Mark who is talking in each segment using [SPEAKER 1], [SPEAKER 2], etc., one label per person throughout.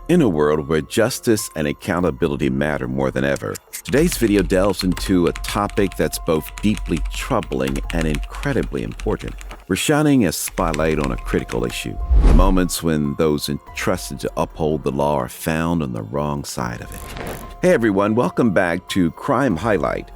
[SPEAKER 1] In a world where justice and accountability matter more than ever, today's video delves into a topic that's both deeply troubling and incredibly important. We're shining a spotlight on a critical issue, the moments when those entrusted to uphold the law are found on the wrong side of it. Hey everyone, welcome back to Crime Highlight.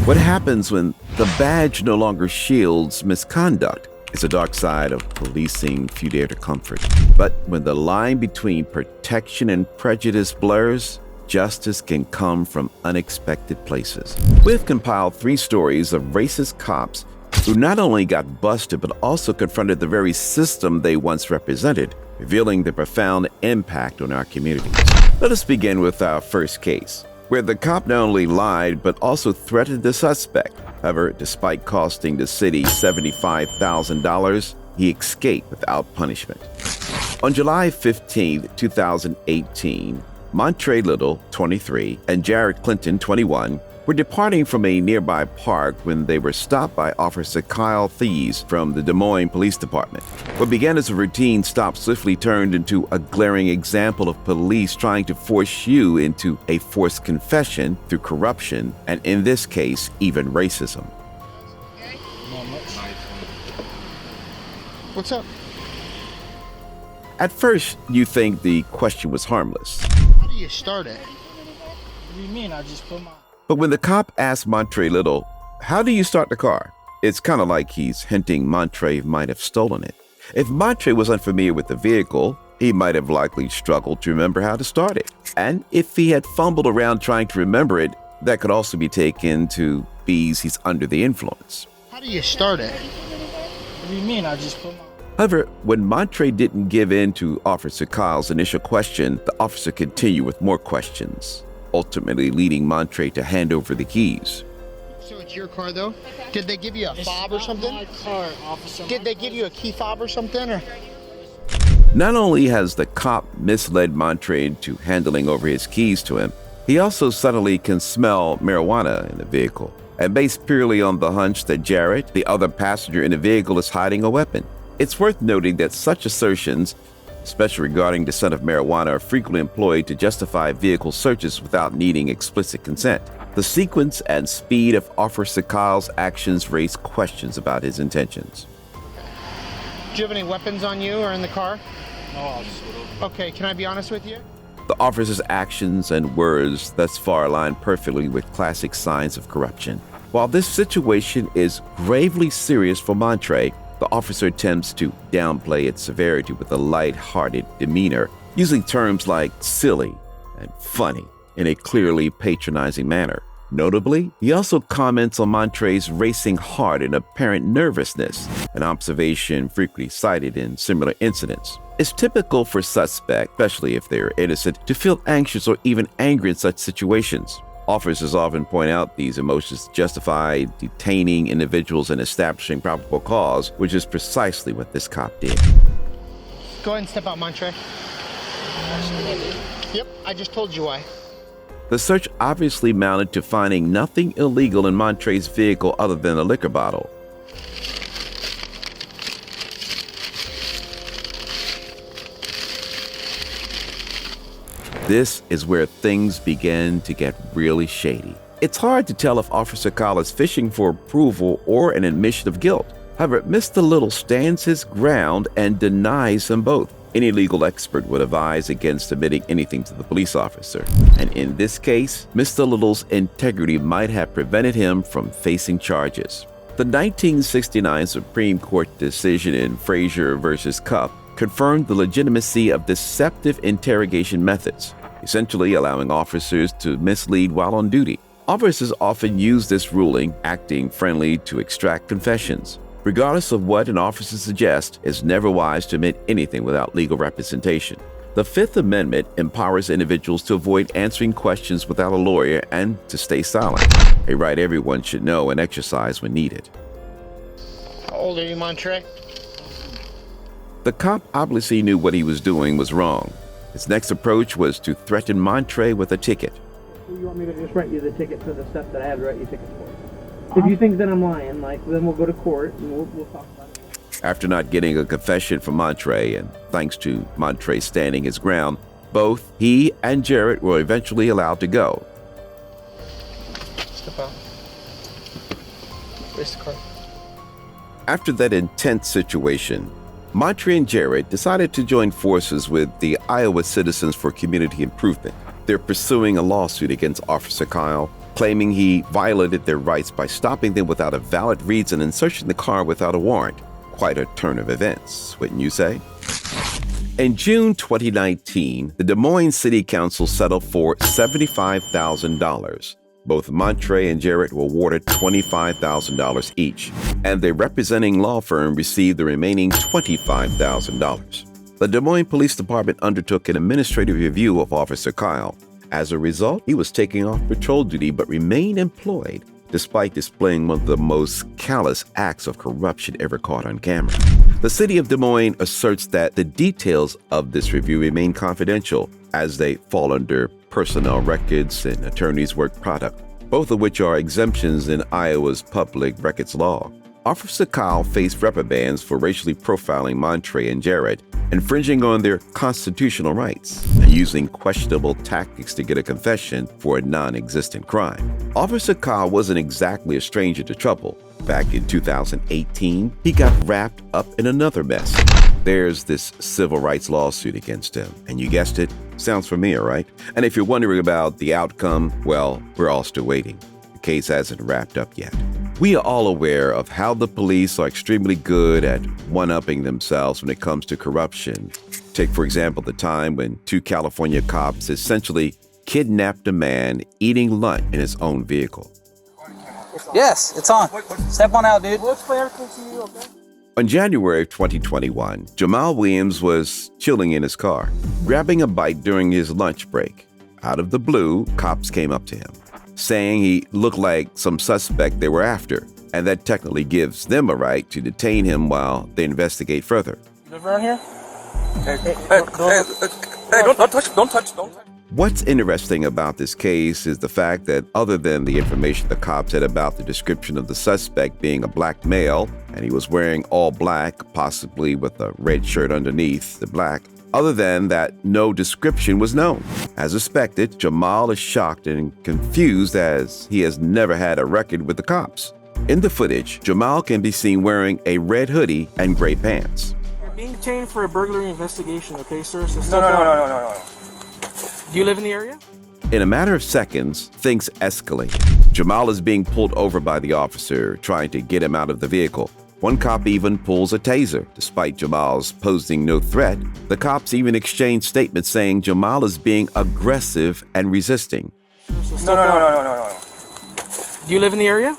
[SPEAKER 1] What happens when the badge no longer shields misconduct? It's a dark side of policing few dare to comfort. But when the line between protection and prejudice blurs, justice can come from unexpected places. We've compiled 3 stories of racist cops who not only got busted but also confronted the very system they once represented, revealing the profound impact on our communities. Let us begin with our first case, where the cop not only lied but also threatened the suspect. However, despite costing the city $75,000, he escaped without punishment. On July 15, 2018, Montre Little, 23, and Jared Clinton, 21, were departing from a nearby park when they were stopped by Officer Kyle Thies from the Des Moines Police Department. What began as a routine stop swiftly turned into a glaring example of police trying to force you into a forced confession through corruption, and in this case, even racism.
[SPEAKER 2] What's up?
[SPEAKER 1] At first, you think the question was harmless.
[SPEAKER 2] How do you start it?
[SPEAKER 3] What do you mean? I just put my...
[SPEAKER 1] But when the cop asked Montre Little, "How do you start the car?" it's kind of like he's hinting Montre might have stolen it. If Montre was unfamiliar with the vehicle, he might have likely struggled to remember how to start it. And if he had fumbled around trying to remember it, that could also be taken to be he's under the influence.
[SPEAKER 2] How do you start it?
[SPEAKER 3] What do you mean? I just put my...
[SPEAKER 1] However, when Montre didn't give in to Officer Kyle's initial question, the officer continued with more questions, ultimately leading Montre to hand over the keys.
[SPEAKER 2] So it's your car, though? Did they give you a fob or something?
[SPEAKER 3] My car, officer.
[SPEAKER 2] Did they give you a key fob or something? Or?
[SPEAKER 1] Not only has the cop misled Montre into handing over his keys to him, he also suddenly can smell marijuana in the vehicle, and based purely on the hunch that Jared, the other passenger in the vehicle, is hiding a weapon. It's worth noting that such assertions, especially regarding the scent of marijuana, are frequently employed to justify vehicle searches without needing explicit consent. The sequence and speed of Officer Kyle's actions raise questions about his intentions.
[SPEAKER 2] Do you have any weapons on you or in the car?
[SPEAKER 3] No, officer.
[SPEAKER 2] Okay, can I be honest with you?
[SPEAKER 1] The officer's actions and words thus far align perfectly with classic signs of corruption. While this situation is gravely serious for Montre, the officer attempts to downplay its severity with a light-hearted demeanor, using terms like silly and funny in a clearly patronizing manner. Notably, he also comments on Montre's racing heart and apparent nervousness, an observation frequently cited in similar incidents. It's typical for suspects, especially if they are innocent, to feel anxious or even angry in such situations. Officers often point out these emotions justify detaining individuals and establishing probable cause, which is precisely what this cop did.
[SPEAKER 2] Go ahead and step out, Montre. Yep, I just told you why.
[SPEAKER 1] The search obviously mounted to finding nothing illegal in Montre's vehicle other than a liquor bottle. This is where things begin to get really shady. It's hard to tell if Officer Kyle is fishing for approval or an admission of guilt. However, Mr. Little stands his ground and denies them both. Any legal expert would advise against admitting anything to the police officer. And in this case, Mr. Little's integrity might have prevented him from facing charges. The 1969 Supreme Court decision in Frazier versus Cupp confirmed the legitimacy of deceptive interrogation methods, essentially allowing officers to mislead while on duty. Officers often use this ruling, acting friendly, to extract confessions. Regardless of what an officer suggests, it's never wise to admit anything without legal representation. The Fifth Amendment empowers individuals to avoid answering questions without a lawyer and to stay silent, a right everyone should know and exercise when needed.
[SPEAKER 2] How old are you, Montre?
[SPEAKER 1] The cop obviously knew what he was doing was wrong. His next approach was to threaten Montre with a ticket.
[SPEAKER 4] You want me to just write you the ticket for the stuff that I have to write you tickets for? If you think that I'm lying, then we'll go to court and we'll talk about it.
[SPEAKER 1] After not getting a confession from Montre, and thanks to Montre standing his ground, Both he and Jarrett were eventually allowed to go.
[SPEAKER 2] Step out. Race the car.
[SPEAKER 1] After that intense situation, Montre and Jarrett decided to join forces with the Iowa Citizens for Community Improvement. They're pursuing a lawsuit against Officer Kyle, claiming he violated their rights by stopping them without a valid reason and searching the car without a warrant. Quite a turn of events, wouldn't you say? In June 2019, the Des Moines City Council settled for $75,000. Both Montre and Jarrett were awarded $25,000 each, and their representing law firm received the remaining $25,000. The Des Moines Police Department undertook an administrative review of Officer Kyle. As a result, he was taken off patrol duty but remained employed, despite displaying one of the most callous acts of corruption ever caught on camera. The city of Des Moines asserts that the details of this review remain confidential, as they fall under personnel records and attorney's work product, both of which are exemptions in Iowa's public records law. Officer Kyle faced reprimands for racially profiling Montre and Jarrett, infringing on their constitutional rights, and using questionable tactics to get a confession for a non-existent crime. Officer Kyle wasn't exactly a stranger to trouble. Back in 2018, he got wrapped up in another mess. There's this civil rights lawsuit against him, and you guessed it, sounds familiar, right? And if you're wondering about the outcome, well, we're all still waiting. The case hasn't wrapped up yet. We are all aware of how the police are extremely good at one-upping themselves when it comes to corruption. Take, for example, the time when 2 California cops essentially kidnapped a man eating lunch in his own vehicle.
[SPEAKER 5] Yes, it's on. Step on out, dude.
[SPEAKER 3] We'll explain everything to you, okay?
[SPEAKER 1] On January of 2021, Jamal Williams was chilling in his car, grabbing a bite during his lunch break. Out of the blue, cops came up to him, saying he looked like some suspect they were after, and that technically gives them a right to detain him while they investigate further.
[SPEAKER 3] You live around here?
[SPEAKER 5] Hey, don't touch.
[SPEAKER 1] What's interesting about this case is the fact that other than the information the cops had about the description of the suspect being a black male, and he was wearing all black, possibly with a red shirt underneath the black, other than that, no description was known. As expected, Jamal is shocked and confused as he has never had a record with the cops. In the footage, Jamal can be seen wearing a red hoodie and gray pants.
[SPEAKER 6] You're being detained for a burglary investigation, okay, sir? So
[SPEAKER 5] No.
[SPEAKER 6] Do you live in the area?
[SPEAKER 1] In a matter of seconds, things escalate. Jamal is being pulled over by the officer, trying to get him out of the vehicle. One cop even pulls a taser. Despite Jamal's posing no threat, the cops even exchange statements saying Jamal is being aggressive and resisting.
[SPEAKER 5] No.
[SPEAKER 6] Do you live in the area?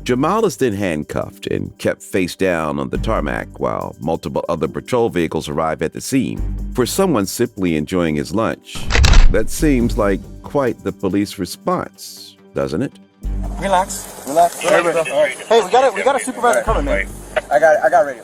[SPEAKER 1] Jamal is then handcuffed and kept face down on the tarmac while multiple other patrol vehicles arrive at the scene. For someone simply enjoying his lunch, that seems like quite the police response, doesn't it?
[SPEAKER 5] Relax. Hey, we got a supervisor coming, man. I got radio.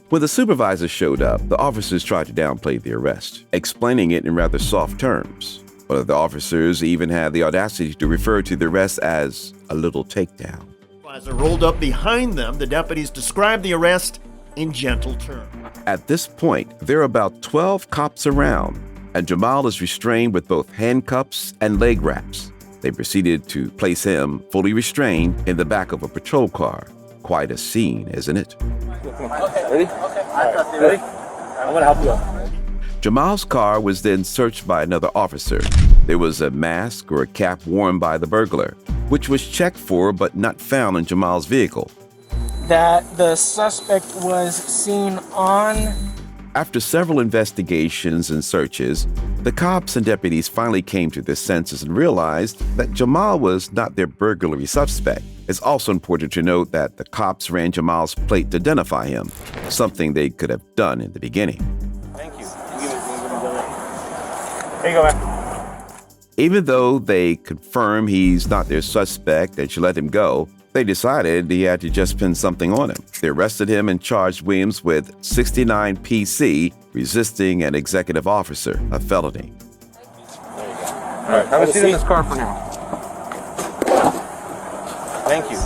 [SPEAKER 1] When the supervisor showed up, the officers tried to downplay the arrest, explaining it in rather soft terms. One of the officers even had the audacity to refer to the arrest as a little takedown.
[SPEAKER 7] As it rolled up behind them, the deputies described the arrest in gentle terms.
[SPEAKER 1] At this point, there are about 12 cops around, and Jamal is restrained with both handcuffs and leg wraps. They proceeded to place him, fully restrained, in the back of a patrol car. Quite a scene, isn't it?
[SPEAKER 5] Ready? Ready? I'm gonna help you out.
[SPEAKER 1] Jamal's car was then searched by another officer. There was a mask or a cap worn by the burglar, which was checked for but not found in Jamal's vehicle.
[SPEAKER 6] That the suspect was seen on...
[SPEAKER 1] After several investigations and searches, the cops and deputies finally came to their senses and realized that Jamal was not their burglary suspect. It's also important to note that the cops ran Jamal's plate to identify him, something they could have done in the beginning.
[SPEAKER 5] Thank you. There you go, man.
[SPEAKER 1] Even though they confirm he's not their suspect and should let him go, they decided he had to just pin something on him. They arrested him and charged Williams with 69 PC, resisting an executive officer, a felony.
[SPEAKER 5] All right, have a seat in this car for now. Thank you.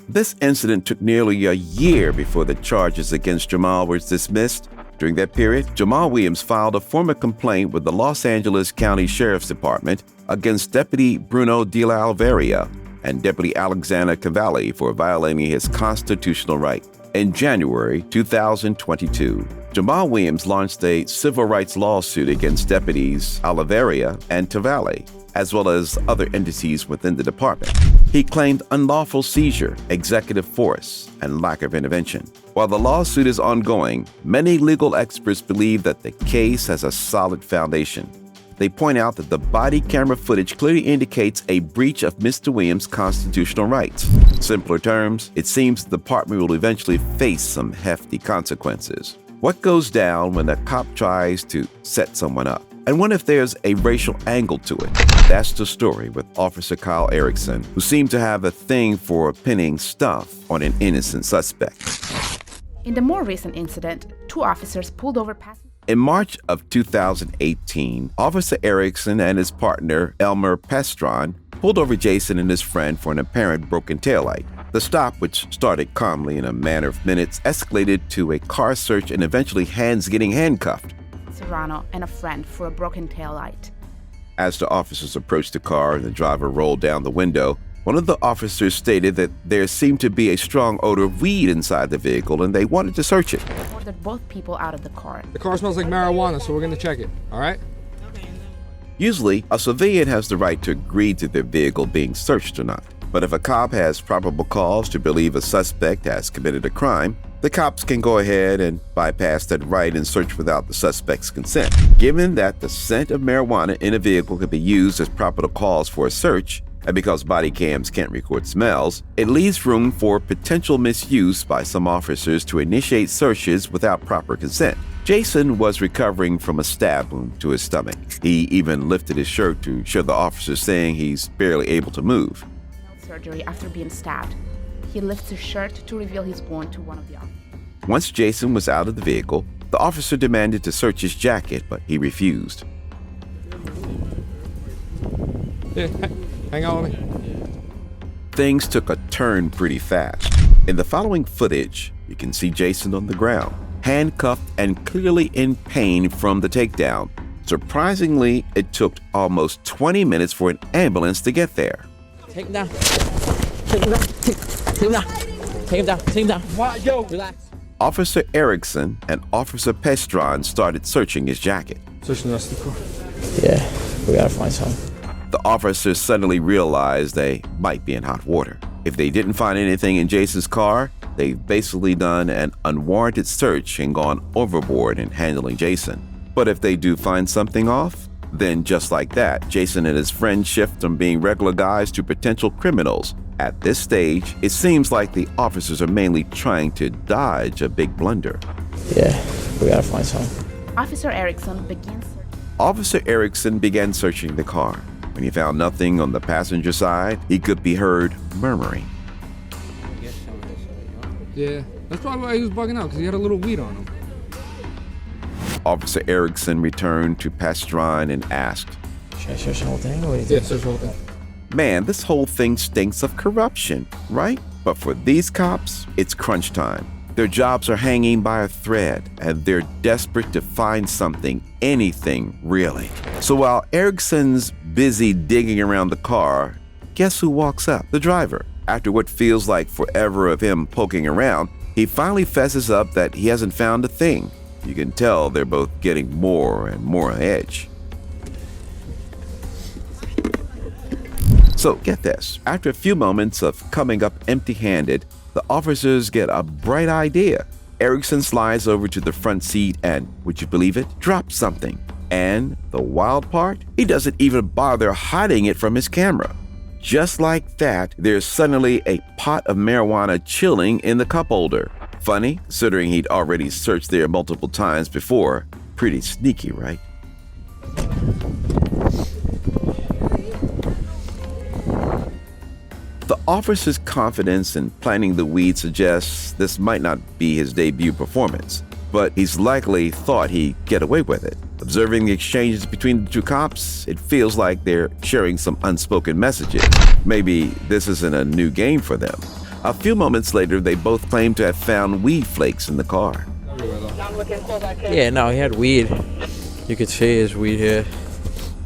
[SPEAKER 1] This incident took nearly a year before the charges against Jamal were dismissed. During that period, Jamal Williams filed a formal complaint with the Los Angeles County Sheriff's Department against Deputy Bruno de la Alveria and Deputy Alexander Cavalli for violating his constitutional right. In January 2022, Jamal Williams launched a civil rights lawsuit against Deputies Alveria and Cavalli, as well as other entities within the department. He claimed unlawful seizure, executive force, and lack of intervention. While the lawsuit is ongoing, many legal experts believe that the case has a solid foundation. They point out that the body camera footage clearly indicates a breach of Mr. Williams' constitutional rights. In simpler terms, it seems the department will eventually face some hefty consequences. What goes down when a cop tries to set someone up? And what if there's a racial angle to it? That's the story with Officer Kyle Erickson, who seemed to have a thing for pinning stuff on an innocent suspect.
[SPEAKER 8] In the more recent incident, 2 officers pulled over passengers.
[SPEAKER 1] In March of 2018, Officer Erickson and his partner, Elmer Pestron, pulled over Jason and his friend for an apparent broken taillight. The stop, which started calmly in a matter of minutes, escalated to a car search and eventually hands getting handcuffed.
[SPEAKER 8] Serrano and a friend for a broken taillight.
[SPEAKER 1] As the officers approached the car and the driver rolled down the window, one of the officers stated that there seemed to be a strong odor of weed inside the vehicle and they wanted to search it.
[SPEAKER 8] They ordered both people out of the car.
[SPEAKER 9] The car smells like marijuana, so we're going to check it, all right?
[SPEAKER 1] Usually, a civilian has the right to agree to their vehicle being searched or not. But if a cop has probable cause to believe a suspect has committed a crime, the cops can go ahead and bypass that right and search without the suspect's consent. Given that the scent of marijuana in a vehicle can be used as probable cause for a search, and because body cams can't record smells, it leaves room for potential misuse by some officers to initiate searches without proper consent. Jason was recovering from a stab wound to his stomach. He even lifted his shirt to show the officers, saying he's barely able to move.
[SPEAKER 8] Surgery after being stabbed. He lifts his shirt to reveal his wound to one of the officers.
[SPEAKER 1] Once Jason was out of the vehicle, the officer demanded to search his jacket, but he refused.
[SPEAKER 9] Yeah, hang on with me.
[SPEAKER 1] Things took a turn pretty fast. In the following footage, you can see Jason on the ground, handcuffed and clearly in pain from the takedown. Surprisingly, it took almost 20 minutes for an ambulance to get there.
[SPEAKER 3] Take him down. Take him down. Take him down. Take him down. Take him down. What? Yo, relax.
[SPEAKER 1] Officer Erickson and Officer Pestron started searching his jacket.
[SPEAKER 9] Searching the rest of the car.
[SPEAKER 3] Yeah, we gotta find something.
[SPEAKER 1] The officers suddenly realized they might be in hot water. If they didn't find anything in Jason's car, they've basically done an unwarranted search and gone overboard in handling Jason. But if they do find something off, then just like that, Jason and his friend shift from being regular guys to potential criminals. At this stage, it seems like the officers are mainly trying to dodge a big blunder.
[SPEAKER 3] Yeah, we gotta find something.
[SPEAKER 8] Officer Erickson begins searching.
[SPEAKER 1] Officer Erickson began searching the car. When he found nothing on the passenger side, he could be heard murmuring.
[SPEAKER 9] Yeah, that's probably why he was bugging out, because he had a little weed on him.
[SPEAKER 1] Officer Erickson returned to Pestron and asked,
[SPEAKER 3] Should I search the whole thing? Or what do you
[SPEAKER 9] Yeah,
[SPEAKER 3] think?
[SPEAKER 9] search the whole thing.
[SPEAKER 1] "Man, this whole thing stinks of corruption, right? But for these cops, it's crunch time. Their jobs are hanging by a thread, and they're desperate to find something, anything really." So while Erickson's busy digging around the car, guess who walks up? The driver. After what feels like forever of him poking around, he finally fesses up that he hasn't found a thing. You can tell they're both getting more and more on edge. So get this, after a few moments of coming up empty-handed, the officers get a bright idea. Erickson slides over to the front seat and, would you believe it, drops something. And the wild part, he doesn't even bother hiding it from his camera. Just like that, there's suddenly a pot of marijuana chilling in the cup holder. Funny, considering he'd already searched there multiple times before. Pretty sneaky, right? The officer's confidence in planting the weed suggests this might not be his debut performance, but he's likely thought he'd get away with it. Observing the exchanges between the two cops, it feels like they're sharing some unspoken messages. Maybe this isn't a new game for them. A few moments later, they both claim to have found weed flakes in the car.
[SPEAKER 3] Yeah, no, he had weed. You could see his weed here.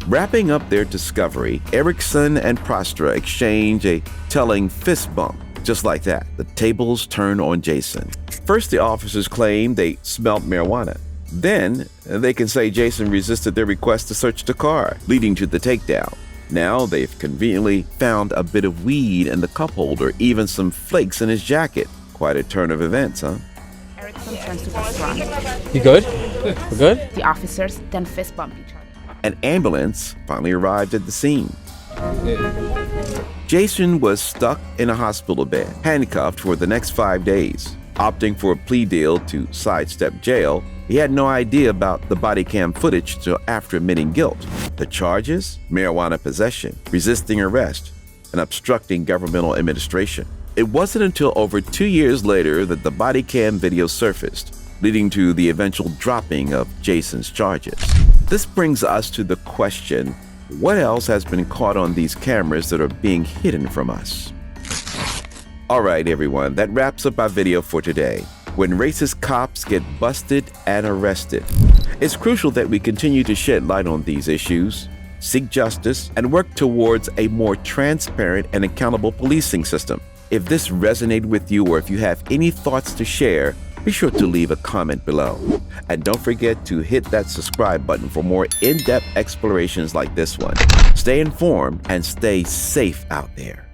[SPEAKER 1] Wrapping up their discovery, Erickson and Prostra exchange a telling fist bump. Just like that, the tables turn on Jason. First, the officers claim they smelled marijuana. Then, they can say Jason resisted their request to search the car, leading to the takedown. Now, they've conveniently found a bit of weed in the cup holder, even some flakes in his jacket. Quite a turn of events, huh?
[SPEAKER 8] Erickson turns to Pastrana.
[SPEAKER 3] You good? We're good?
[SPEAKER 8] The officers then fist bump each other.
[SPEAKER 1] An ambulance finally arrived at the scene. Jason was stuck in a hospital bed, handcuffed for the next 5 days. Opting for a plea deal to sidestep jail, he had no idea about the body cam footage till after admitting guilt. The charges? Marijuana possession, resisting arrest, and obstructing governmental administration. It wasn't until over 2 years later that the body cam video surfaced, leading to the eventual dropping of Jason's charges. This brings us to the question, what else has been caught on these cameras that are being hidden from us? All right, everyone, that wraps up our video for today. When racist cops get busted and arrested, it's crucial that we continue to shed light on these issues, seek justice, and work towards a more transparent and accountable policing system. If this resonated with you or if you have any thoughts to share, be sure to leave a comment below. And don't forget to hit that subscribe button for more in-depth explorations like this one. Stay informed and stay safe out there.